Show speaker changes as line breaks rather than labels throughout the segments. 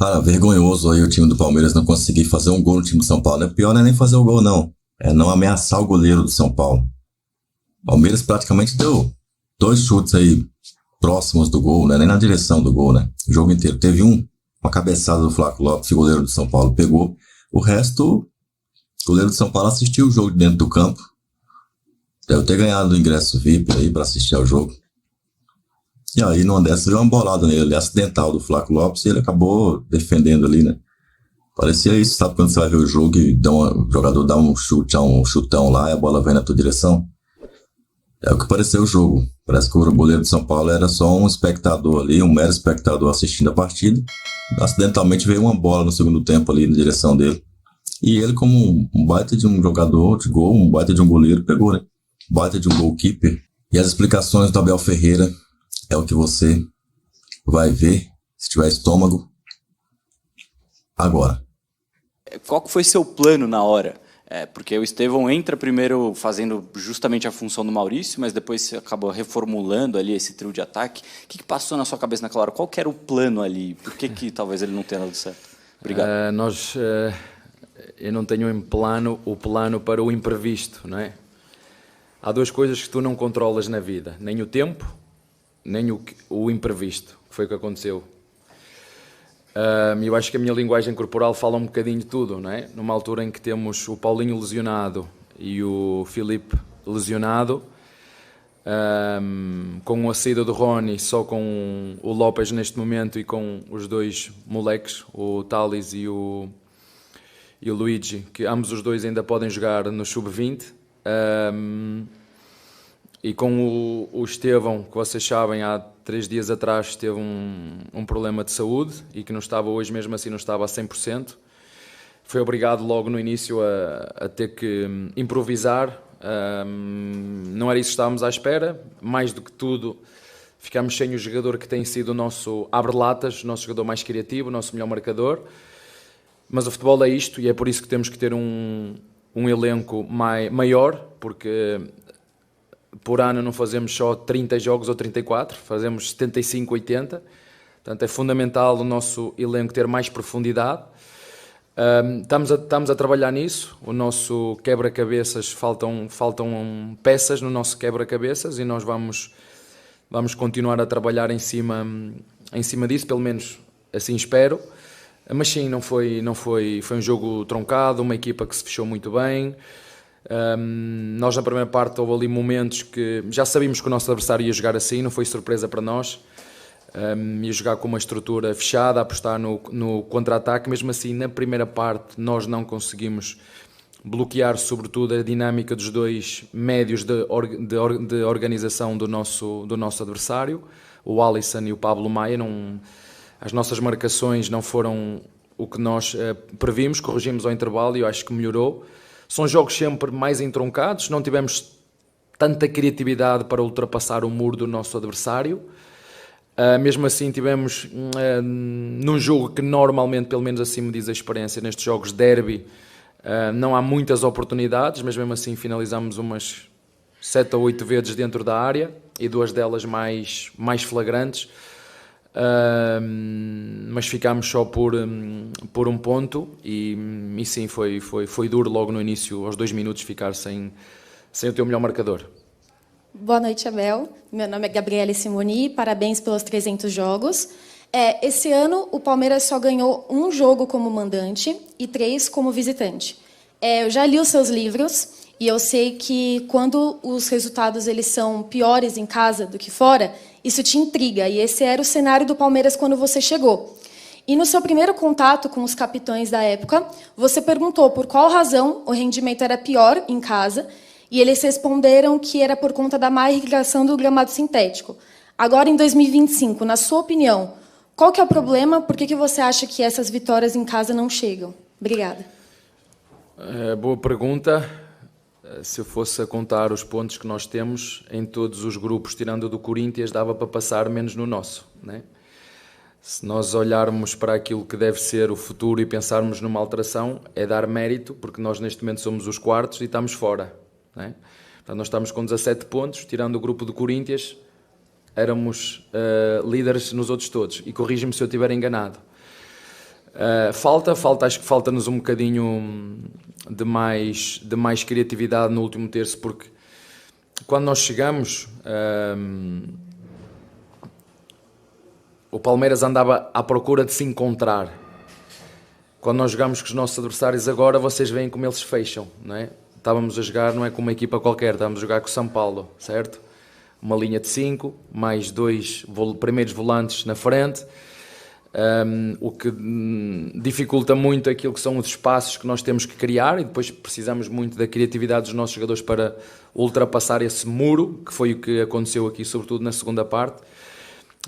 Cara, vergonhoso aí o time do Palmeiras não conseguir fazer um gol no time do São Paulo. Pior não é nem fazer o gol, não. É não ameaçar o goleiro do São Paulo. O Palmeiras praticamente deu dois chutes aí próximos do gol, né? Nem na direção do gol, né? O jogo inteiro. Teve uma cabeçada do Flávio Lopes, o goleiro do São Paulo pegou. O resto, o goleiro do São Paulo assistiu o jogo dentro do campo. Deve ter ganhado o ingresso VIP aí para assistir ao jogo. E aí, numa dessas, deu uma bolada nele, acidental do Flávio Lopes, e ele acabou defendendo ali, né? Parecia isso, sabe quando você vai ver o jogo e o jogador dá um chute, um chutão lá e a bola vem na tua direção? É o que pareceu o jogo. Parece que o goleiro de São Paulo era só um espectador ali, um mero espectador assistindo a partida. Acidentalmente veio uma bola no segundo tempo ali na direção dele. E ele, como um baita de um jogador de gol, um baita de um goleiro, pegou, né? Baita de um goalkeeper. E as explicações do Abel Ferreira é o que você vai ver, se tiver estômago, agora.
Qual que foi seu plano na hora? Porque o Estevão entra primeiro fazendo justamente a função do Maurício, mas depois você acabou reformulando ali esse trio de ataque. O que passou na sua cabeça naquela hora? Qual que era o plano ali? Por que talvez ele não tenha dado certo? Obrigado.
Eu não tenho o plano para o imprevisto, não é? Há duas coisas que tu não controlas na vida, nem o tempo, nem o imprevisto, que foi o que aconteceu. Eu acho que a minha linguagem corporal fala um bocadinho de tudo, não é? Numa altura em que temos o Paulinho lesionado e o Filipe lesionado, com a saída do Rony, só com o Lopes neste momento e com os dois moleques, o Thales e o Luigi, que ambos os dois ainda podem jogar no sub-20, e com o Estevão, que vocês sabem, há 3 dias atrás teve um problema de saúde e que não estava hoje, mesmo assim não estava a 100%. Foi obrigado logo no início a ter que improvisar. Não era isso que estávamos à espera. Mais do que tudo, ficámos sem o jogador que tem sido o nosso abre-latas, o nosso jogador mais criativo, o nosso melhor marcador. Mas o futebol é isto e é por isso que temos que ter um elenco maior, porque por ano não fazemos só 30 jogos ou 34, fazemos 75, 80. Portanto, é fundamental o nosso elenco ter mais profundidade. Estamos a trabalhar nisso. O nosso quebra-cabeças, faltam peças no nosso quebra-cabeças e nós vamos continuar a trabalhar em cima disso, pelo menos assim espero. Mas sim, foi um jogo truncado, uma equipa que se fechou muito bem. Nós na primeira parte houve ali momentos que já sabíamos que o nosso adversário ia jogar assim, não foi surpresa para nós. Ia jogar com uma estrutura fechada, a apostar no contra-ataque. Mesmo assim, na primeira parte nós não conseguimos bloquear sobretudo a dinâmica dos dois médios de organização do nosso adversário, o Alisson e o Pablo Maia. As nossas marcações não foram o que nós previmos, corrigimos ao intervalo e eu acho que melhorou. São jogos sempre mais entroncados, não tivemos tanta criatividade para ultrapassar o muro do nosso adversário. Mesmo assim tivemos num jogo que normalmente, pelo menos assim me diz a experiência, nestes jogos derby, não há muitas oportunidades, mas mesmo assim finalizamos umas 7 ou 8 vezes dentro da área e 2 delas mais flagrantes. Mas ficámos só por um ponto e sim, foi duro logo no início, aos 2 minutos, ficar sem o teu melhor marcador.
Boa noite, Abel. Meu nome é Gabriele Simoni, parabéns pelos 300 jogos. Esse ano, o Palmeiras só ganhou 1 jogo como mandante e 3 como visitante. Eu já li os seus livros e eu sei que quando os resultados eles são piores em casa do que fora, isso te intriga, e esse era o cenário do Palmeiras quando você chegou. E no seu primeiro contato com os capitães da época, você perguntou por qual razão o rendimento era pior em casa, e eles responderam que era por conta da má irrigação do gramado sintético. Agora, em 2025, na sua opinião, qual que é o problema? Por que você acha que essas vitórias em casa não chegam? Obrigada.
Boa pergunta. Se eu fosse a contar os pontos que nós temos em todos os grupos, tirando o do Corinthians, dava para passar menos no nosso, né? Se nós olharmos para aquilo que deve ser o futuro e pensarmos numa alteração, é dar mérito, porque nós neste momento somos os quartos e estamos fora, né? Portanto, nós estamos com 17 pontos, tirando o grupo do Corinthians, éramos líderes nos outros todos, e corrige-me se eu estiver enganado. Acho que falta-nos um bocadinho de mais criatividade no último terço, porque quando nós chegamos, o Palmeiras andava à procura de se encontrar. Quando nós jogamos com os nossos adversários agora, vocês veem como eles fecham, não é? Estávamos a jogar, não é com uma equipa qualquer, estávamos a jogar com o São Paulo, certo? Uma linha de 5, mais 2 primeiros volantes na frente, o que dificulta muito aquilo que são os espaços que nós temos que criar, e depois precisamos muito da criatividade dos nossos jogadores para ultrapassar esse muro, que foi o que aconteceu aqui, sobretudo na segunda parte.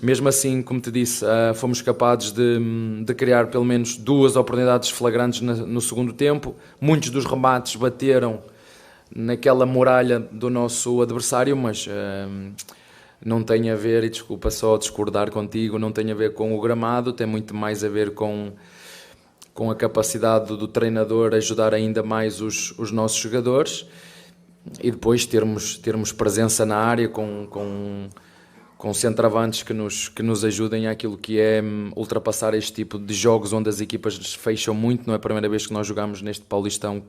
Mesmo assim, como te disse, fomos capazes de criar pelo menos 2 oportunidades flagrantes no segundo tempo. Muitos dos remates bateram naquela muralha do nosso adversário, mas não tem a ver, e desculpa só discordar contigo, não tem a ver com o gramado, tem muito mais a ver com a capacidade do treinador ajudar ainda mais os nossos jogadores, e depois termos presença na área com centroavantes que nos ajudem àquilo que é ultrapassar este tipo de jogos onde as equipas fecham muito. Não é a primeira vez que nós jogamos neste Paulistão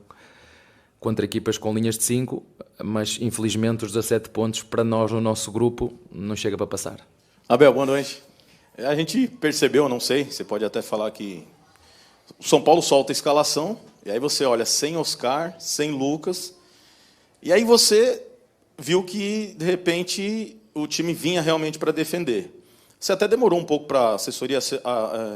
contra equipas com linhas de 5, mas infelizmente os 17 pontos para nós no nosso grupo não chega para passar.
Abel, boa noite. A gente percebeu, não sei, você pode até falar que o São Paulo solta a escalação, e aí você olha sem Oscar, sem Lucas, e aí você viu que, de repente, o time vinha realmente para defender. Você até demorou um pouco para a assessoria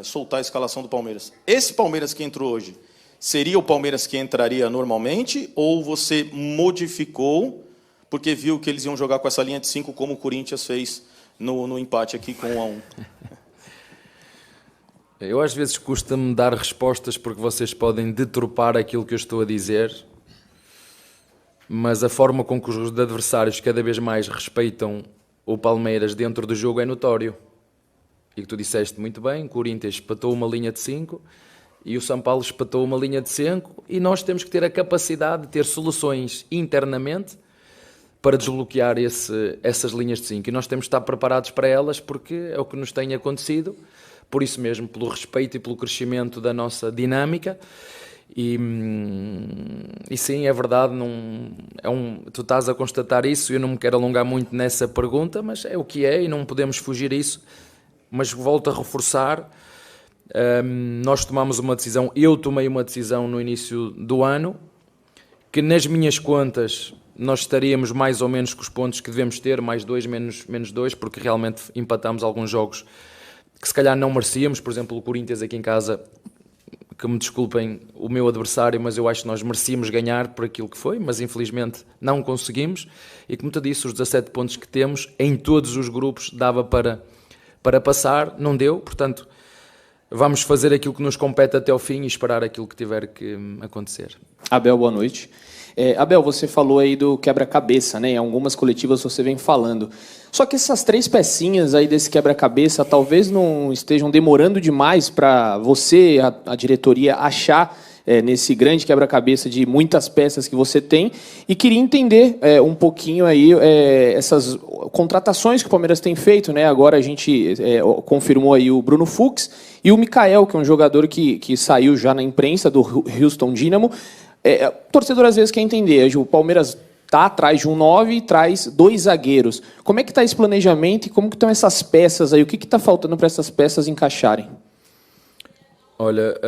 soltar a escalação do Palmeiras. Esse Palmeiras que entrou hoje, seria o Palmeiras que entraria normalmente, ou você modificou porque viu que eles iam jogar com essa linha de 5, como o Corinthians fez no empate aqui com 1-1?
Eu às vezes custa-me dar respostas porque vocês podem deturpar aquilo que eu estou a dizer, mas a forma com que os adversários cada vez mais respeitam o Palmeiras dentro do jogo é notório. E que tu disseste muito bem, o Corinthians espatou uma linha de 5 e o São Paulo espatou uma linha de 5, e nós temos que ter a capacidade de ter soluções internamente para desbloquear essas linhas de 5. E nós temos de estar preparados para elas, porque é o que nos tem acontecido, por isso mesmo, pelo respeito e pelo crescimento da nossa dinâmica. E sim, é verdade, tu estás a constatar isso, eu não me quero alongar muito nessa pergunta, mas é o que é e não podemos fugir a isso. Mas volto a reforçar, nós tomamos uma decisão, eu tomei uma decisão no início do ano, que nas minhas contas nós estaríamos mais ou menos com os pontos que devemos ter, mais 2, menos 2, porque realmente empatamos alguns jogos que se calhar não merecíamos. Por exemplo, o Corinthians aqui em casa, que me desculpem o meu adversário, mas eu acho que nós merecíamos ganhar por aquilo que foi, mas infelizmente não conseguimos. E como te disse, os 17 pontos que temos em todos os grupos dava para passar, não deu, portanto vamos fazer aquilo que nos compete até ao fim e esperar aquilo que tiver que acontecer.
Abel, boa noite. Abel, você falou aí do quebra-cabeça, né? Em algumas coletivas você vem falando. Só que essas 3 pecinhas aí desse quebra-cabeça talvez não estejam demorando demais para você, a diretoria, achar nesse grande quebra-cabeça de muitas peças que você tem. E queria entender um pouquinho aí essas contratações que o Palmeiras tem feito, né? Agora a gente confirmou aí o Bruno Fux e o Mikael, que é um jogador que saiu já na imprensa do Houston Dynamo. O torcedor às vezes quer entender, o Palmeiras está atrás de um 9 e traz 2 zagueiros. Como é que está esse planejamento e como que estão essas peças aí? O que está faltando para essas peças encaixarem?
Olha,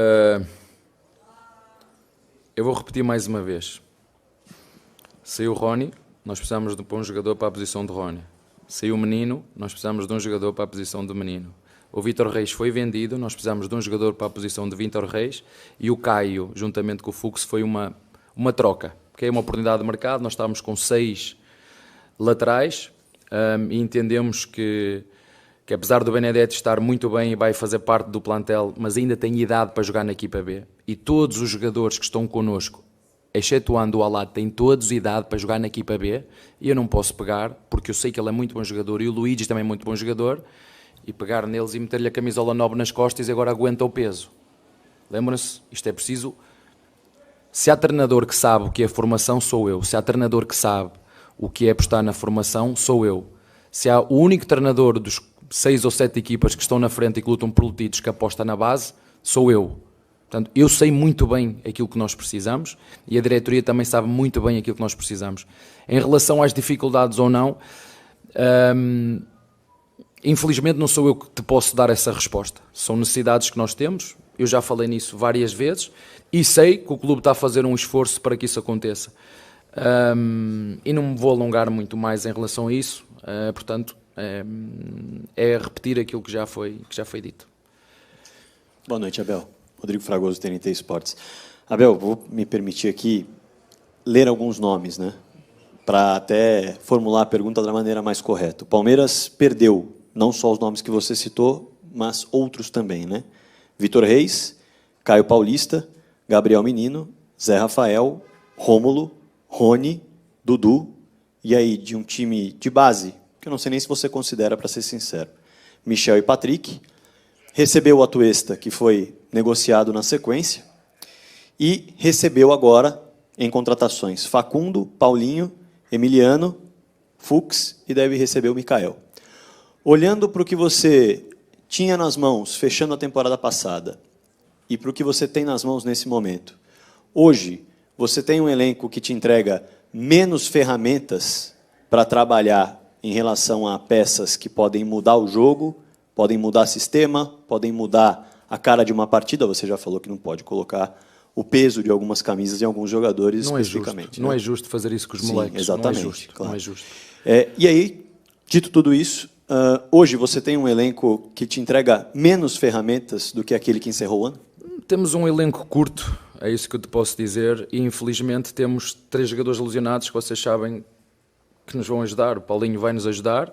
eu vou repetir mais uma vez. Saiu o Rony, nós precisamos de um bom jogador para a posição de Rony. Saiu o Menino, nós precisamos de um jogador para a posição do Menino. O Vítor Reis foi vendido, nós precisamos de um jogador para a posição de Vítor Reis, e o Caio, juntamente com o Fux, foi uma troca, porque é uma oportunidade de mercado. Nós estávamos com 6 laterais e entendemos que apesar do Benedetti estar muito bem e vai fazer parte do plantel, mas ainda tem idade para jogar na equipa B, e todos os jogadores que estão connosco, excetuando o Alad, têm todos idade para jogar na equipa B, e eu não posso pegar, porque eu sei que ele é muito bom jogador, e o Luigi também é muito bom jogador, e pegar neles e meter-lhe a camisola 9 nas costas e agora aguenta o peso. Lembram-se, isto é preciso. Se há treinador que sabe o que é formação, sou eu. Se há treinador que sabe o que é apostar na formação, sou eu. Se há o único treinador dos 6 ou 7 equipas que estão na frente e que lutam por títulos que aposta na base, sou eu. Portanto, eu sei muito bem aquilo que nós precisamos e a diretoria também sabe muito bem aquilo que nós precisamos. Em relação às dificuldades ou não, infelizmente não sou eu que te posso dar essa resposta. São necessidades que nós temos, eu já falei nisso várias vezes e sei que o clube está a fazer um esforço para que isso aconteça. E não me vou alongar muito mais em relação a isso, portanto, é repetir aquilo que já foi dito.
Boa noite, Abel. Rodrigo Fragoso, TNT Esportes. Abel, vou me permitir aqui ler alguns nomes, né? Para até formular a pergunta da maneira mais correta. O Palmeiras perdeu não só os nomes que você citou, mas outros também, né? Vitor Reis, Caio Paulista, Gabriel Menino, Zé Rafael, Rômulo, Rony, Dudu, e aí de um time de base, que eu não sei nem se você considera, para ser sincero, Michel e Patrick. Recebeu o Atuesta, que foi negociado na sequência, e recebeu agora, em contratações, Facundo, Paulinho, Emiliano, Fux, e deve receber o Mikael. Olhando para o que você tinha nas mãos, fechando a temporada passada, e para o que você tem nas mãos nesse momento, hoje, você tem um elenco que te entrega menos ferramentas para trabalhar em relação a peças que podem mudar o jogo, podem mudar sistema, podem mudar a cara de uma partida. Você já falou que não pode colocar o peso de algumas camisas em alguns jogadores
não
especificamente.
É justo, não é justo fazer isso com os moleques.
Exatamente.
Não é justo.
Claro.
Não é justo.
E aí, dito tudo isso, hoje você tem um elenco que te entrega menos ferramentas do que aquele que encerrou o ano?
Temos um elenco curto, é isso que eu te posso dizer, e infelizmente temos 3 jogadores lesionados que vocês sabem que nos vão ajudar. O Paulinho vai nos ajudar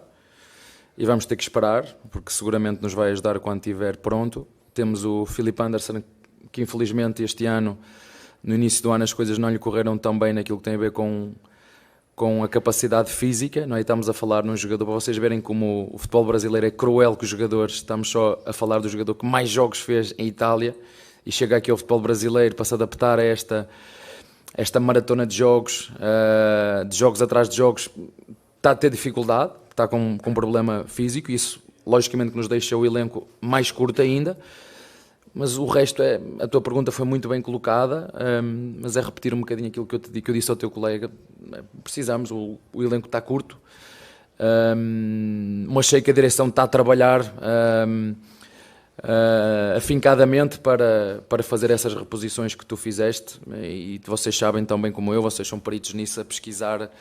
e vamos ter que esperar, porque seguramente nos vai ajudar quando estiver pronto. Temos o Filipe Anderson, que infelizmente este ano, no início do ano, as coisas não lhe correram tão bem naquilo que tem a ver com a capacidade física. Não é? Estamos a falar num jogador, para vocês verem como o futebol brasileiro é cruel com os jogadores, estamos só a falar do jogador que mais jogos fez em Itália e chega aqui ao futebol brasileiro para se adaptar a esta maratona de jogos atrás de jogos, está a ter dificuldade, está com um problema físico, e isso logicamente que nos deixa o elenco mais curto ainda, mas o resto a tua pergunta foi muito bem colocada, mas é repetir um bocadinho aquilo que eu disse ao teu colega. Precisamos, o elenco está curto, mas sei que a direção está a trabalhar afincadamente para fazer essas reposições que tu fizeste, e vocês sabem tão bem como eu, vocês são peritos nisso, a pesquisar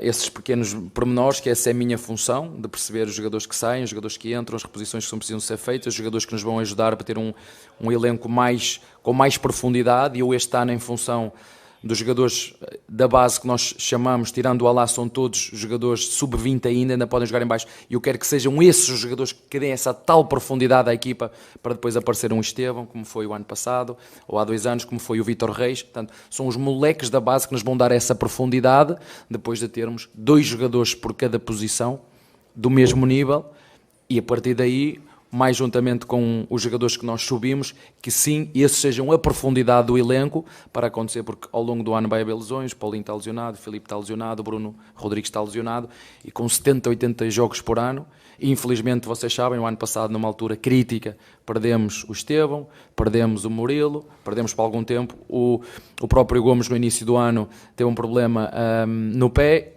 esses pequenos pormenores, que essa é a minha função, de perceber os jogadores que saem, os jogadores que entram, as reposições que precisam ser feitas, os jogadores que nos vão ajudar para ter um elenco com mais profundidade. E eu este ano, em função dos jogadores da base que nós chamamos, tirando o Alá, são todos jogadores sub-20 ainda podem jogar em baixo, e eu quero que sejam esses os jogadores que deem essa tal profundidade à equipa para depois aparecer um Estevão, como foi o ano passado, ou há 2 anos, como foi o Vitor Reis. Portanto, são os moleques da base que nos vão dar essa profundidade, depois de termos 2 jogadores por cada posição, do mesmo nível, e a partir daí, mais juntamente com os jogadores que nós subimos, que sim, esses sejam a profundidade do elenco para acontecer, porque ao longo do ano vai haver lesões. O Paulinho está lesionado, o Filipe está lesionado, o Bruno Rodrigues está lesionado, e com 70, 80 jogos por ano, e infelizmente vocês sabem, o ano passado, numa altura crítica, perdemos o Estevão, perdemos o Murilo, perdemos por algum tempo, o próprio Gomes no início do ano teve um problema no pé,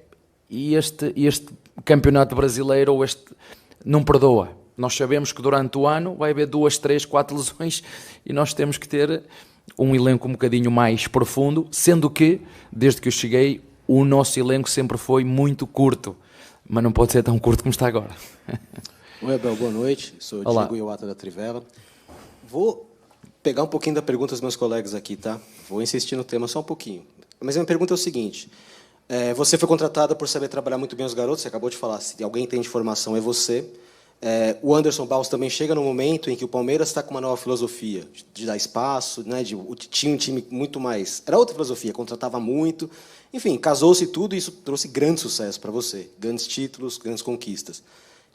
e este campeonato brasileiro não perdoa. Nós sabemos que durante o ano vai haver 2, 3, 4 lesões, e nós temos que ter um elenco um bocadinho mais profundo, sendo que, desde que eu cheguei, o nosso elenco sempre foi muito curto, mas não pode ser tão curto como está agora.
Oi, Abel, boa noite. Sou o
Olá.
Diego Iwata da Trivela. Vou pegar um pouquinho da pergunta dos meus colegas aqui, tá? Vou insistir no tema só um pouquinho. Mas a minha pergunta é o seguinte: você foi contratada por saber trabalhar muito bem os garotos, você acabou de falar, se alguém tem de formação é você. O Anderson Barros também chega no momento em que o Palmeiras está com uma nova filosofia de dar espaço, né, tinha um time muito mais... Era outra filosofia, contratava muito. Enfim, casou-se tudo, e isso trouxe grande sucesso para você. Grandes títulos, grandes conquistas.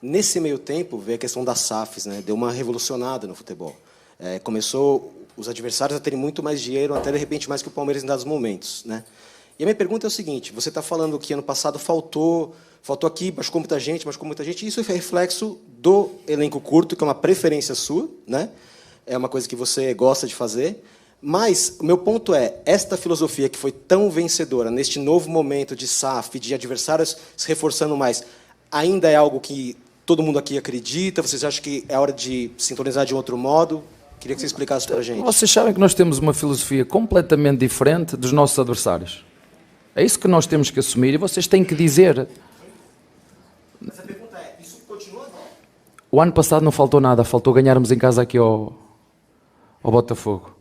Nesse meio tempo, veio a questão das SAFs, né, deu uma revolucionada no futebol. Começou os adversários a terem muito mais dinheiro, até de repente mais que o Palmeiras em dados momentos, né? E a minha pergunta é o seguinte: você está falando que ano passado faltou aqui, machucou muita gente, e isso é reflexo do elenco curto, que é uma preferência sua, né? é uma coisa que você gosta de fazer. Mas o meu ponto é, esta filosofia que foi tão vencedora neste novo momento de SAF, de adversários se reforçando mais, ainda é algo que todo mundo aqui acredita? Vocês acham que é hora de sintonizar de outro modo? Queria que você explicasse para a gente.
Vocês sabem que nós temos uma filosofia completamente diferente dos nossos adversários. É isso que nós temos que assumir e vocês têm que dizer.
Mas a pergunta é, isso continua ou não?
O ano passado não faltou nada, faltou ganharmos em casa aqui ao Botafogo.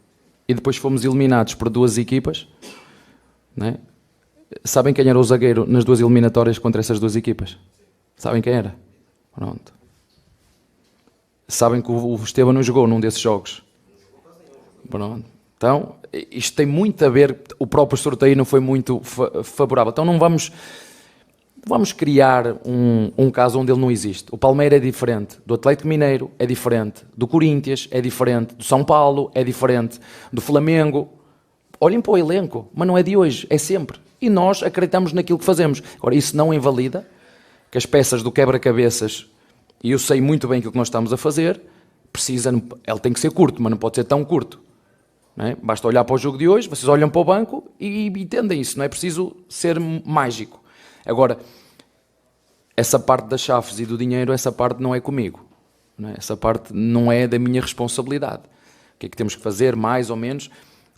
E depois fomos eliminados por 2 equipas. Não é? Sabem quem era o zagueiro nas 2 eliminatórias contra essas 2 equipas? Sabem quem era? Pronto. Sabem que o Estevam não jogou num desses jogos. Pronto. Então, isto tem muito a ver, o próprio sorteio não foi muito favorável. Então não vamos criar um caso onde ele não existe. O Palmeiras é diferente do Atlético Mineiro, é diferente do Corinthians, é diferente do São Paulo, é diferente do Flamengo. Olhem para o elenco, mas não é de hoje, é sempre. E nós acreditamos naquilo que fazemos. Agora, isso não invalida que as peças do quebra-cabeças, e eu sei muito bem aquilo que nós estamos a fazer, ele tem que ser curto, mas não pode ser tão curto. Não é? Basta olhar para o jogo de hoje, vocês olham para o banco e entendem isso, não é preciso ser mágico. Agora, essa parte das chaves e do dinheiro, essa parte não é comigo. Não é? Essa parte não é da minha responsabilidade. O que é que temos que fazer, mais ou menos?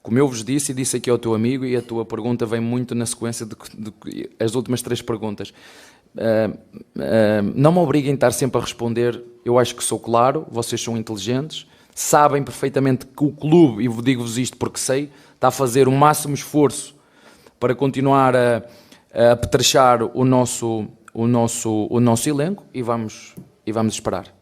Como eu vos disse e disse aqui ao teu amigo, e a tua pergunta vem muito na sequência de as últimas 3 perguntas. Não me obriguem a estar sempre a responder, eu acho que sou claro, vocês são inteligentes, sabem perfeitamente que o clube, e digo-vos isto porque sei, está a fazer o máximo esforço para continuar a apetrechar o nosso elenco e vamos esperar.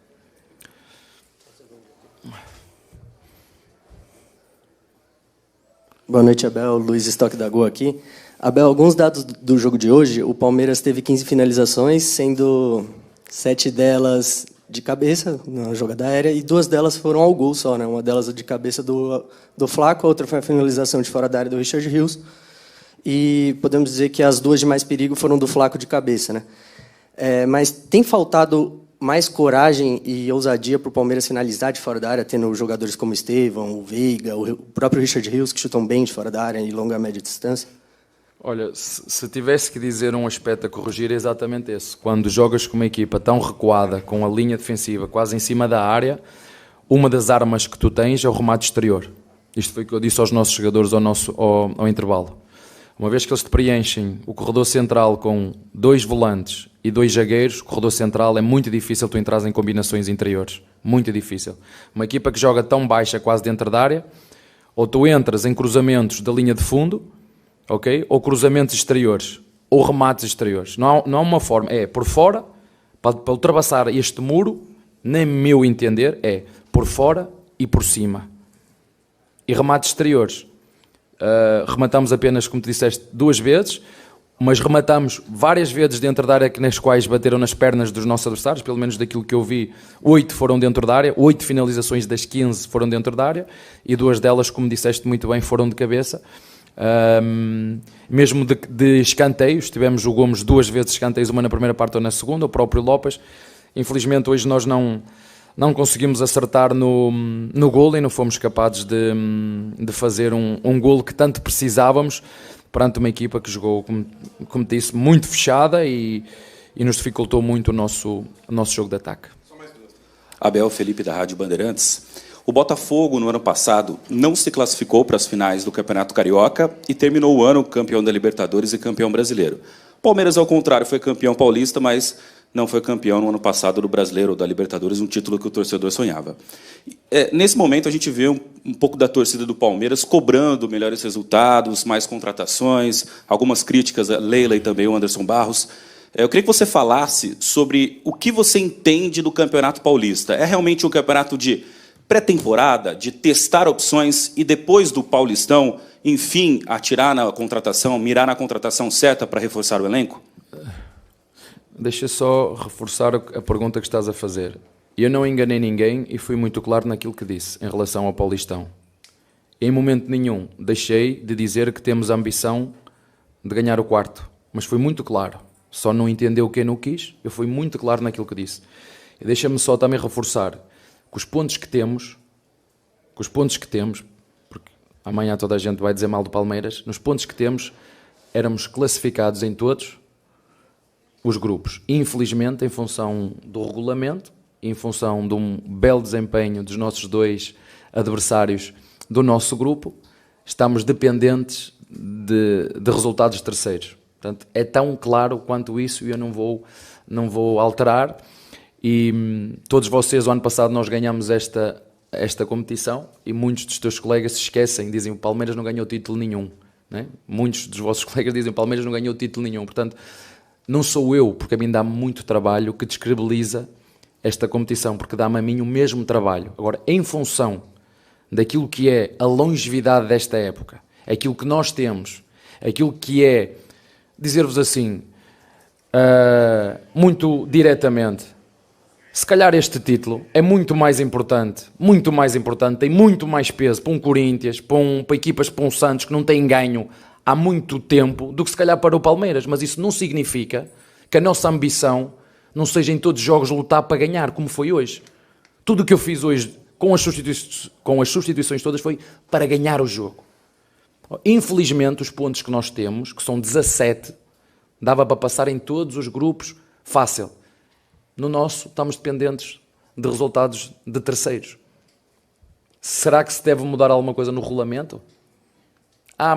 Boa noite, Abel. Luiz Stock da Goa aqui. Abel, alguns dados do jogo de hoje. O Palmeiras teve 15 finalizações, sendo 7 delas de cabeça, na jogada aérea, e 2 delas foram ao gol só, né? Uma delas de cabeça do Flaco, a outra foi a finalização de fora da área do Richard Rios. E podemos dizer que as 2 de mais perigo foram do Flaco de cabeça, né? Mas tem faltado mais coragem e ousadia para o Palmeiras finalizar de fora da área, tendo jogadores como Estevão, o Veiga, o próprio Richard Rios, que chutam bem de fora da área e longa e média distância?
Olha, se tivesse que dizer um aspecto a corrigir, é exatamente esse. Quando jogas com uma equipa tão recuada, com a linha defensiva quase em cima da área, uma das armas que tu tens é o remate exterior. Isto foi o que eu disse aos nossos jogadores ao intervalo. Uma vez que eles te preenchem o corredor central com 2 volantes e 2 zagueiros, o corredor central é muito difícil tu entrares em combinações interiores. Muito difícil. Uma equipa que joga tão baixa quase dentro da área, ou tu entras em cruzamentos da linha de fundo, okay? Ou cruzamentos exteriores, ou remates exteriores. Não há uma forma. É por fora, para ultrapassar este muro, nem meu entender, é por fora e por cima. E remates exteriores. Rematamos apenas, como tu disseste, 2 vezes, mas rematamos várias vezes dentro da área nas quais bateram nas pernas dos nossos adversários, pelo menos daquilo que eu vi, 8 foram dentro da área, 8 finalizações das 15 foram dentro da área, e 2 delas, como disseste muito bem, foram de cabeça. Mesmo de escanteios, tivemos o Gomes 2 vezes escanteios, uma na primeira parte ou na segunda, o próprio Lopes. Infelizmente hoje nós não conseguimos acertar no golo e não fomos capazes de fazer um golo que tanto precisávamos perante uma equipa que jogou, como disse, muito fechada e nos dificultou muito o nosso jogo de ataque.
Abel, Felipe da Rádio Bandeirantes. O Botafogo, no ano passado, não se classificou para as finais do Campeonato Carioca e terminou o ano campeão da Libertadores e campeão brasileiro. O Palmeiras, ao contrário, foi campeão paulista, mas não foi campeão no ano passado do Brasileiro ou da Libertadores, um título que o torcedor sonhava. Nesse momento, a gente vê um pouco da torcida do Palmeiras cobrando melhores resultados, mais contratações, algumas críticas a Leila e também o Anderson Barros. Eu queria que você falasse sobre o que você entende do Campeonato Paulista. É realmente um campeonato de pré-temporada, de testar opções e depois do Paulistão, enfim, atirar na contratação, mirar na contratação certa para reforçar o elenco?
Deixa só reforçar a pergunta que estás a fazer. Eu não enganei ninguém e fui muito claro naquilo que disse em relação ao Paulistão. Em momento nenhum deixei de dizer que temos a ambição de ganhar o 4º, mas fui muito claro. Só não entendeu quem não quis, eu fui muito claro naquilo que disse. E deixa-me só também reforçar que os pontos que temos com os pontos que temos, porque amanhã toda a gente vai dizer mal do Palmeiras, nos pontos que temos, éramos classificados em todos os grupos. Infelizmente, em função do regulamento, em função de um belo desempenho dos nossos 2 adversários do nosso grupo, estamos dependentes de resultados terceiros. Portanto, é tão claro quanto isso e eu não vou alterar. E todos vocês, o ano passado, nós ganhamos esta competição e muitos dos teus colegas se esquecem, dizem o Palmeiras não ganhou título nenhum. Né? Muitos dos vossos colegas dizem o Palmeiras não ganhou título nenhum. Portanto, não sou eu, porque a mim dá-me muito trabalho, que descredibiliza esta competição, porque dá-me a mim o mesmo trabalho. Agora, em função daquilo que é a longevidade desta época, aquilo que nós temos, aquilo que é, dizer-vos assim, muito diretamente, se calhar este título é muito mais importante, tem muito mais peso para um Corinthians, para equipas, para um Santos que não têm ganho há muito tempo, do que se calhar para o Palmeiras, mas isso não significa que a nossa ambição não seja em todos os jogos lutar para ganhar, como foi hoje. Tudo o que eu fiz hoje com as substituições todas foi para ganhar o jogo. Infelizmente, os pontos que nós temos, que são 17, dava para passar em todos os grupos fácil. No nosso, estamos dependentes de resultados de terceiros. Será que se deve mudar alguma coisa no regulamento?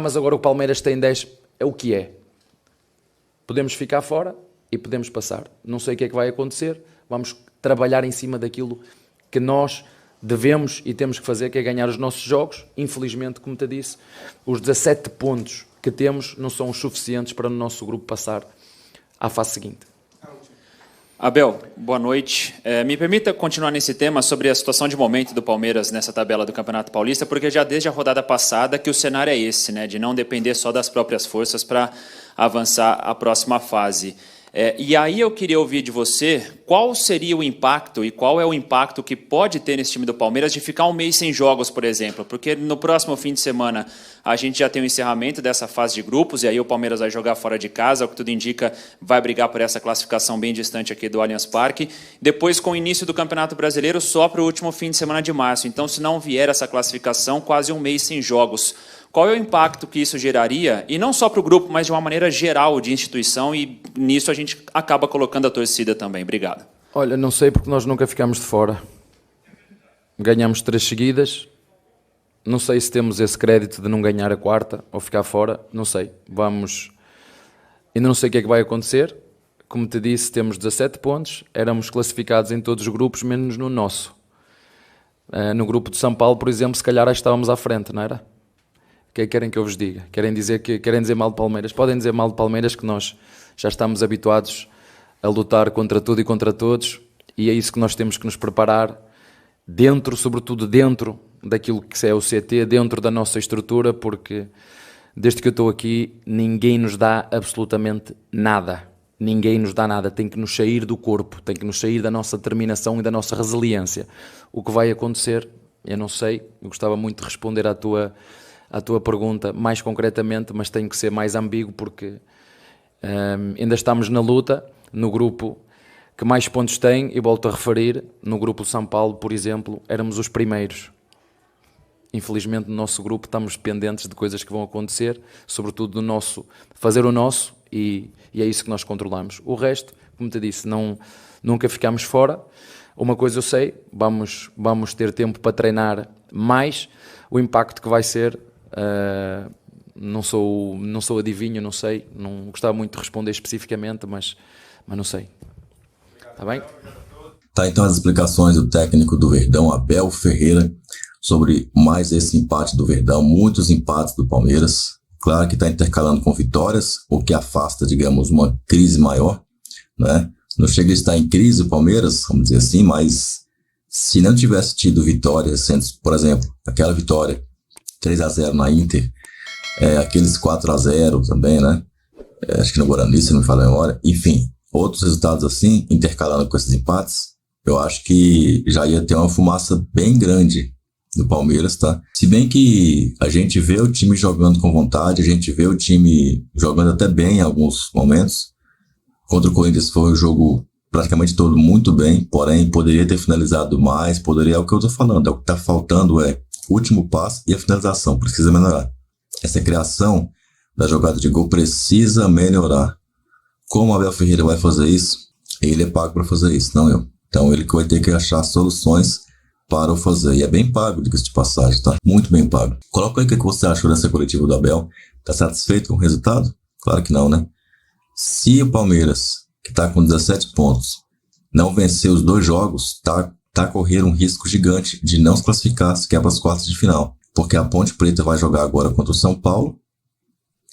Mas agora o Palmeiras tem 10. É o que é. Podemos ficar fora e podemos passar. Não sei o que é que vai acontecer. Vamos trabalhar em cima daquilo que nós devemos e temos que fazer, que é ganhar os nossos jogos. Infelizmente, como te disse, os 17 pontos que temos não são os suficientes para o nosso grupo passar à fase seguinte.
Abel, boa noite. Me permita continuar nesse tema sobre a situação de momento do Palmeiras nessa tabela do Campeonato Paulista, porque já desde a rodada passada que o cenário é esse, né, de não depender só das próprias forças para avançar à próxima fase. E aí eu queria ouvir de você qual seria o impacto e qual é o impacto que pode ter nesse time do Palmeiras de ficar um mês sem jogos, por exemplo, porque no próximo fim de semana a gente já tem o encerramento dessa fase de grupos e aí o Palmeiras vai jogar fora de casa, o que tudo indica vai brigar por essa classificação bem distante aqui do Allianz Parque, depois com o início do Campeonato Brasileiro só para o último fim de semana de março, então se não vier essa classificação, quase um mês sem jogos. Qual é o impacto que isso geraria, e não só para o grupo, mas de uma maneira geral de instituição, e nisso a gente acaba colocando a torcida também. Obrigado.
Olha, não sei porque nós nunca ficamos de fora. Ganhamos 3 seguidas, não sei se temos esse crédito de não ganhar a 4ª ou ficar fora, não sei. Ainda não sei o que é que vai acontecer. Como te disse, temos 17 pontos, éramos classificados em todos os grupos, menos no nosso. No grupo de São Paulo, por exemplo, se calhar estávamos à frente, não era? O que querem que eu vos diga? Querem dizer mal de Palmeiras? Podem dizer mal de Palmeiras, que nós já estamos habituados a lutar contra tudo e contra todos, e é isso que nós temos que nos preparar sobretudo dentro daquilo que é o CT, dentro da nossa estrutura, porque desde que eu estou aqui ninguém nos dá absolutamente nada. Ninguém nos dá nada, tem que nos sair do corpo, tem que nos sair da nossa determinação e da nossa resiliência. O que vai acontecer, eu não sei, eu gostava muito de responder à tua pergunta mais concretamente, mas tenho que ser mais ambíguo porque ainda estamos na luta, no grupo que mais pontos tem, e volto a referir, no grupo de São Paulo, por exemplo, éramos os primeiros. Infelizmente no nosso grupo estamos dependentes de coisas que vão acontecer, sobretudo do nosso, fazer o nosso, e é isso que nós controlamos. O resto, como te disse, nunca ficamos fora. Uma coisa eu sei, vamos ter tempo para treinar mais. O impacto que vai ser, não sou adivinho, não sei, não gostava muito de responder especificamente, mas não sei. Está bem?
Tá, então as explicações do técnico do Verdão, Abel Ferreira, sobre mais esse empate do Verdão, muitos empates do Palmeiras. Claro que está intercalando com vitórias, o que afasta, digamos, uma crise maior, né? Não chega a estar em crise o Palmeiras, vamos dizer assim, mas se não tivesse tido vitórias, por exemplo, aquela vitória 3-0 na Inter, aqueles 4-0 também, né? Acho que no Guarani, se não me falha a memória. Enfim, outros resultados assim, intercalando com esses empates, eu acho que já ia ter uma fumaça bem grande do Palmeiras, tá? Se bem que a gente vê o time jogando com vontade, a gente vê o time jogando até bem em alguns momentos. Contra o Corinthians foi um jogo praticamente todo muito bem, porém poderia ter finalizado mais, é o que eu tô falando, é o que tá faltando, o último passo e a finalização. Precisa melhorar. Essa criação da jogada de gol precisa melhorar. Como o Abel Ferreira vai fazer isso? Ele é pago para fazer isso, não eu. Então ele que vai ter que achar soluções para o fazer. E é bem pago, diga-se de passagem, tá? Muito bem pago. Coloca aí o que você achou dessa coletiva do Abel. Tá satisfeito com o resultado? Claro que não, né? Se o Palmeiras, que tá com 17 pontos, não vencer os 2 jogos, tá correndo um risco gigante de não se classificar sequer para as quartas de final. Porque a Ponte Preta vai jogar agora contra o São Paulo,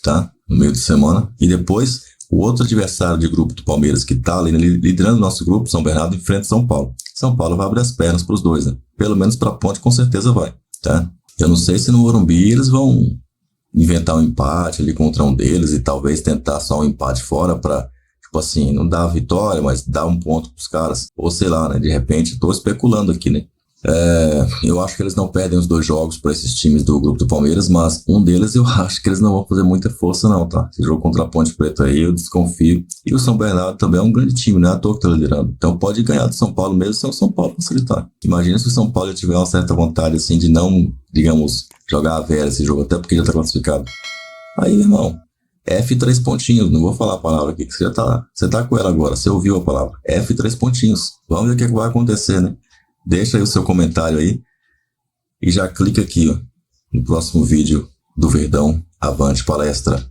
tá? No meio de semana. E depois, o outro adversário de grupo do Palmeiras, que tá ali liderando o nosso grupo, São Bernardo, enfrenta São Paulo. São Paulo vai abrir as pernas para os dois, né? Pelo menos para a Ponte, com certeza vai, tá? Eu não sei se no Morumbi eles vão inventar um empate ali contra um deles e talvez tentar só um empate fora para, tipo assim, não dar a vitória, mas dar um ponto pros caras. Ou sei lá, né? De repente, tô especulando aqui, né? Eu acho que eles não perdem os 2 jogos para esses times do grupo do Palmeiras, mas um deles eu acho que eles não vão fazer muita força não, tá? Esse jogo contra a Ponte Preta aí eu desconfio. E o São Bernardo também é um grande time, né? À toa que tá liderando. Então pode ganhar do São Paulo mesmo se o São Paulo facilitar. Imagina se o São Paulo tiver uma certa vontade assim de não, digamos, jogar a vera esse jogo, até porque já tá classificado. Aí, meu irmão, F 3 pontinhos, não vou falar a palavra aqui, que você tá com ela agora, você ouviu a palavra. F 3 pontinhos. Vamos ver o que vai acontecer, né? Deixa aí o seu comentário aí e já clica aqui, ó, no próximo vídeo do Verdão. Avante palestra!